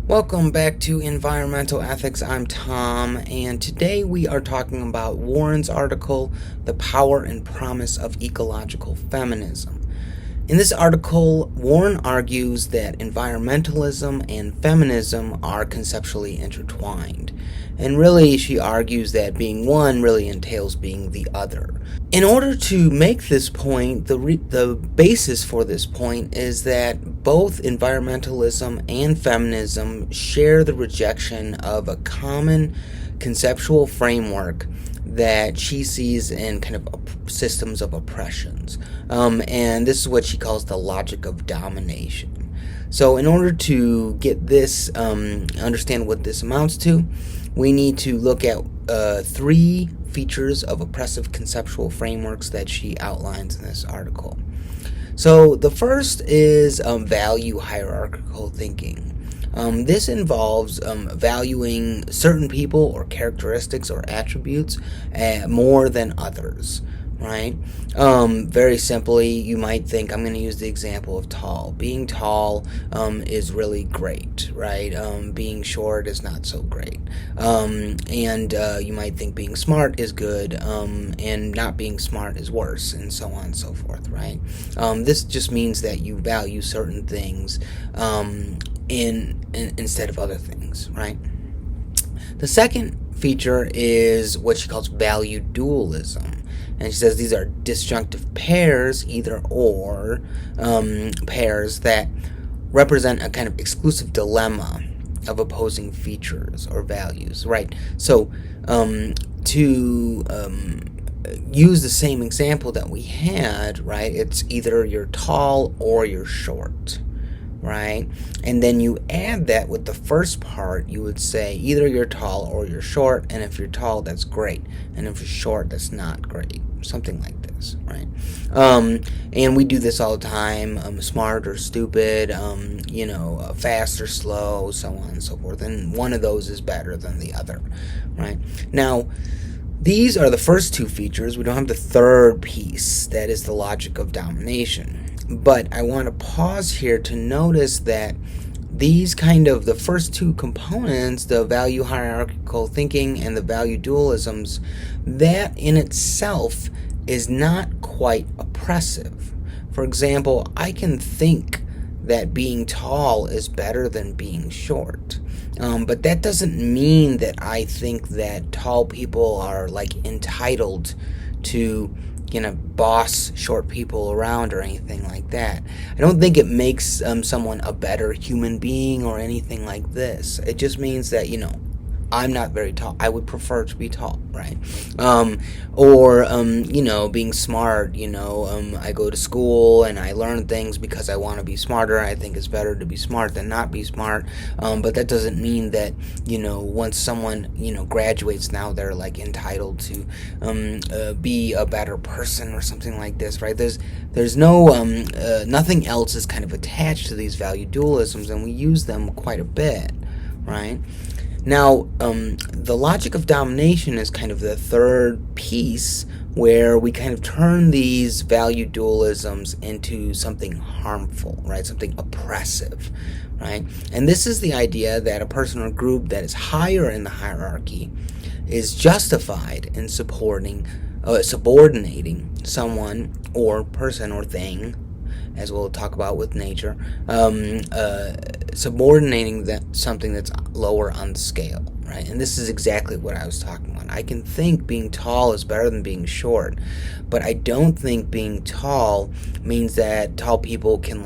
Welcome back to Environmental Ethics. I'm Tom, and today we are talking about Warren's article, The Power and Promise of Ecological Feminism. In this article, Warren argues that environmentalism and feminism are conceptually intertwined. And really, she argues that being one really entails being the other. In order to make this point, the basis for this point is that both environmentalism and feminism share the rejection of a common conceptual framework that she sees in kind of systems of oppressions. And this is what she calls the logic of domination. So in order to get this, understand what this amounts to, we need to look at three features of oppressive conceptual frameworks that she outlines in this article. So the first is value hierarchical thinking. This involves valuing certain people or characteristics or attributes more than others, right? Very simply, you might think, I'm going to use the example of tall. Being tall is really great, right? Being short is not so great. And you might think being smart is good, and not being smart is worse, and so on and so forth, right? This just means that you value certain things instead of other things, right? The second feature is what she calls value dualism. And she says these are disjunctive pairs, either or, pairs that represent a kind of exclusive dilemma of opposing features or values, right? So to use the same example that we had, right, it's either you're tall or you're short, right? And then you add that with the first part, you would say either you're tall or you're short, and if you're tall, that's great, and if you're short, that's not great, something like this, right? And we do this all the time, smart or stupid, fast or slow, so on and so forth, and one of those is better than the other, right? Now, these are the first two features. We don't have the third piece, that is the logic of domination. But I want to pause here to notice that these the first two components, the value hierarchical thinking and the value dualisms, that in itself is not quite oppressive. For example, I can think that being tall is better than being short. But that doesn't mean that I think that tall people are entitled to boss short people around or anything like that. I don't think it makes someone a better human being or anything like this. It just means that, I'm not very tall. I would prefer to be tall, right? Being smart, I go to school and I learn things because I want to be smarter. I think it's better to be smart than not be smart. But that doesn't mean that, once someone, graduates, now they're entitled to be a better person or something like this, right? There's no, nothing else is kind of attached to these value dualisms, and we use them quite a bit, right? Now, the logic of domination is kind of the third piece where we kind of turn these value dualisms into something harmful, right? Something oppressive, right? And this is the idea that a person or group that is higher in the hierarchy is justified in subordinating someone or person or thing, as we'll talk about with nature, subordinating something that's lower on the scale, right? And this is exactly what I was talking about. I can think being tall is better than being short, but I don't think being tall means that tall people can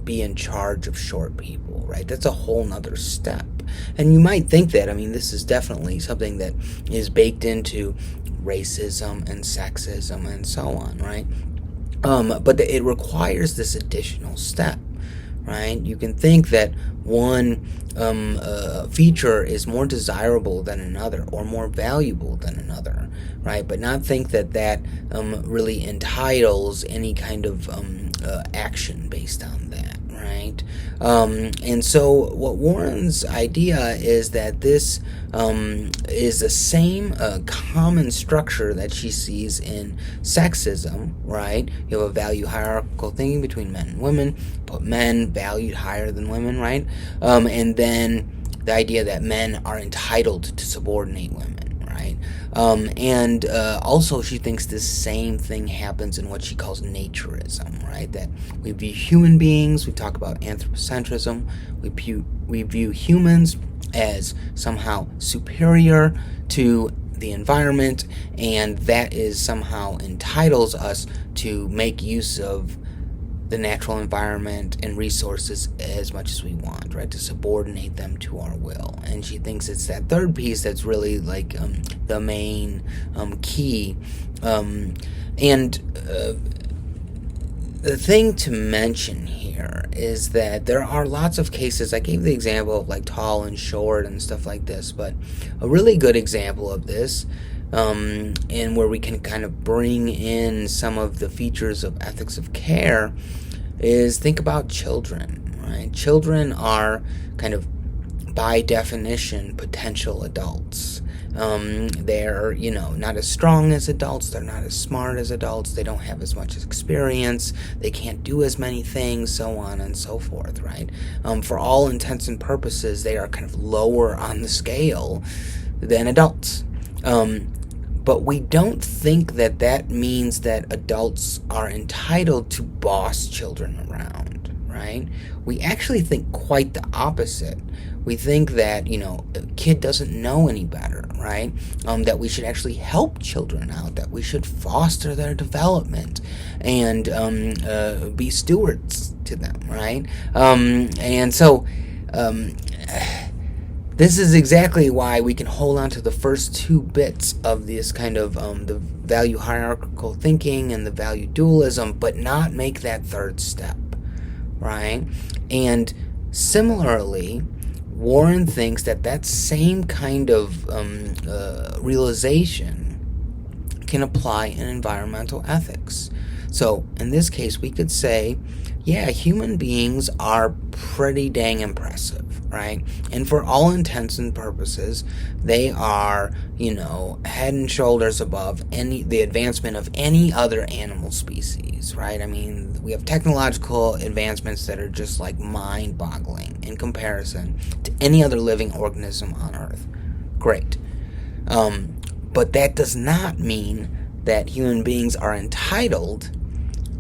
be in charge of short people, right? That's a whole nother step. And you might think that, this is definitely something that is baked into racism and sexism and so on, right? But it requires this additional step, right? You can think that one feature is more desirable than another or more valuable than another, right? But not think that really entitles any kind of action based on that, right? And so what Warren's idea is that this is the same common structure that she sees in sexism, right? You have a value hierarchical thinking between men and women, but men valued higher than women, right? And then the idea that men are entitled to subordinate women, right? And also she thinks the same thing happens in what she calls naturism, right? That we view human beings, we talk about anthropocentrism, we view humans as somehow superior to the environment, and that is somehow entitles us to make use of the natural environment and resources as much as we want, right? To subordinate them to our will. And she thinks it's that third piece that's really like the main key. The thing to mention here is that there are lots of cases. I gave the example of like tall and short and stuff like this, but a really good example of this, and where we can kind of bring in some of the features of ethics of care, is think about children, right? Children are kind of, by definition, potential adults. They're, not as strong as adults. They're not as smart as adults. They don't have as much experience. They can't do as many things, so on and so forth, right? For all intents and purposes, they are kind of lower on the scale than adults. But we don't think that that means that adults are entitled to boss children around, right? We actually think quite the opposite. We think that, a kid doesn't know any better, right? That we should actually help children out, that we should foster their development and be stewards to them, right? This is exactly why we can hold on to the first two bits of this kind of the value hierarchical thinking and the value dualism, but not make that third step, right? And similarly, Warren thinks that same kind of realization can apply in environmental ethics. So in this case, we could say, yeah, human beings are pretty dang impressive, right? And for all intents and purposes, they are, head and shoulders above the advancement of any other animal species, right? I mean, we have technological advancements that are just like mind-boggling in comparison to any other living organism on Earth. Great. But that does not mean that human beings are entitled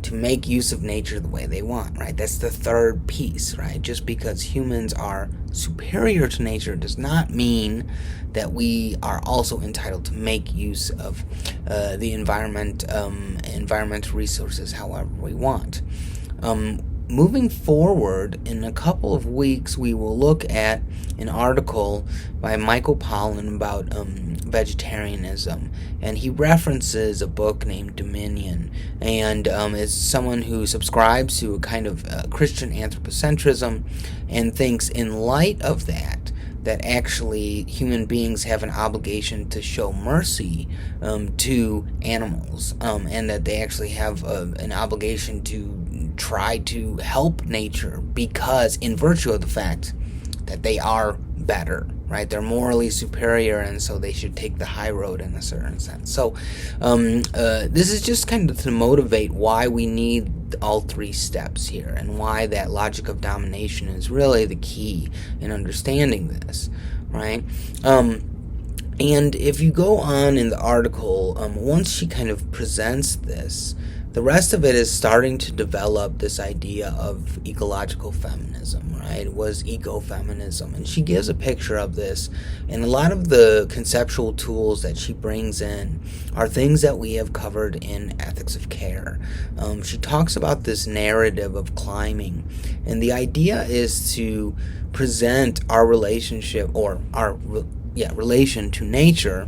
to make use of nature the way they want, right? That's the third piece, right? Just because humans are superior to nature does not mean that we are also entitled to make use of the environmental resources however we want. Moving forward, in a couple of weeks, we will look at an article by Michael Pollan about vegetarianism, and he references a book named Dominion, and is someone who subscribes to a kind of Christian anthropocentrism and thinks in light of that actually human beings have an obligation to show mercy to animals, and that they actually have an obligation to try to help nature because in virtue of the fact that they are better, right? They're morally superior, and so they should take the high road in a certain sense. So this is just kind of to motivate why we need all three steps here, and why that logic of domination is really the key in understanding this, right? And if you go on in the article, once she kind of presents this, the rest of it is starting to develop this idea of ecological feminism, right? It was ecofeminism. And she gives a picture of this, and a lot of the conceptual tools that she brings in are things that we have covered in Ethics of Care. She talks about this narrative of climbing, and the idea is to present our relationship, or our relation to nature,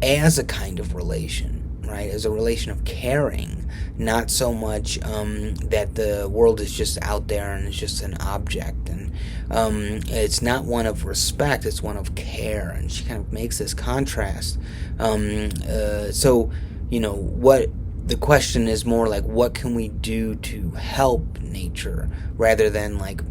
as a kind of relation, right? As a relation of caring, not so much that the world is just out there and it's just an object, and it's not one of respect, it's one of care. And she kind of makes this contrast. So what the question is more like, what can we do to help nature, rather than like,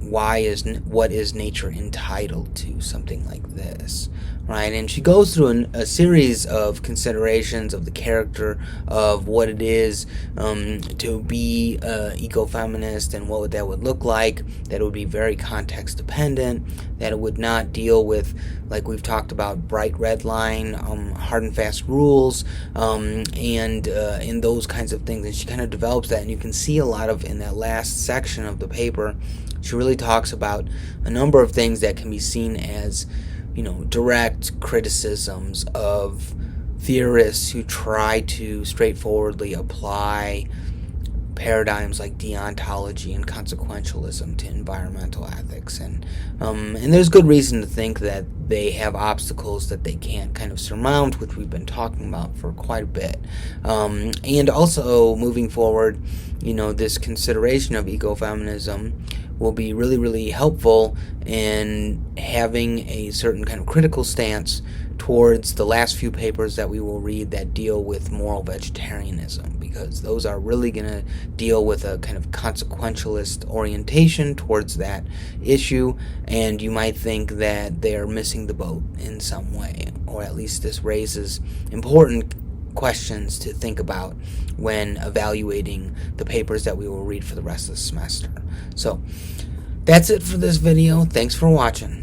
what is nature entitled to, something like this, right? And she goes through a series of considerations of the character of what it is to be ecofeminist, and what that would look like, that it would be very context dependent, that it would not deal with, like we've talked about, bright red line, hard and fast rules, and those kinds of things. And she kind of develops that, and you can see a lot of in that last section of the paper. She really talks about a number of things that can be seen as, direct criticisms of theorists who try to straightforwardly apply paradigms like deontology and consequentialism to environmental ethics, and there's good reason to think that they have obstacles that they can't kind of surmount, which we've been talking about for quite a bit. And also, moving forward, this consideration of ecofeminism will be really, really helpful in having a certain kind of critical stance towards the last few papers that we will read that deal with moral vegetarianism, because those are really going to deal with a kind of consequentialist orientation towards that issue, and you might think that they're missing the boat in some way, or at least this raises important questions to think about when evaluating the papers that we will read for the rest of the semester. So that's it for this video. Thanks for watching.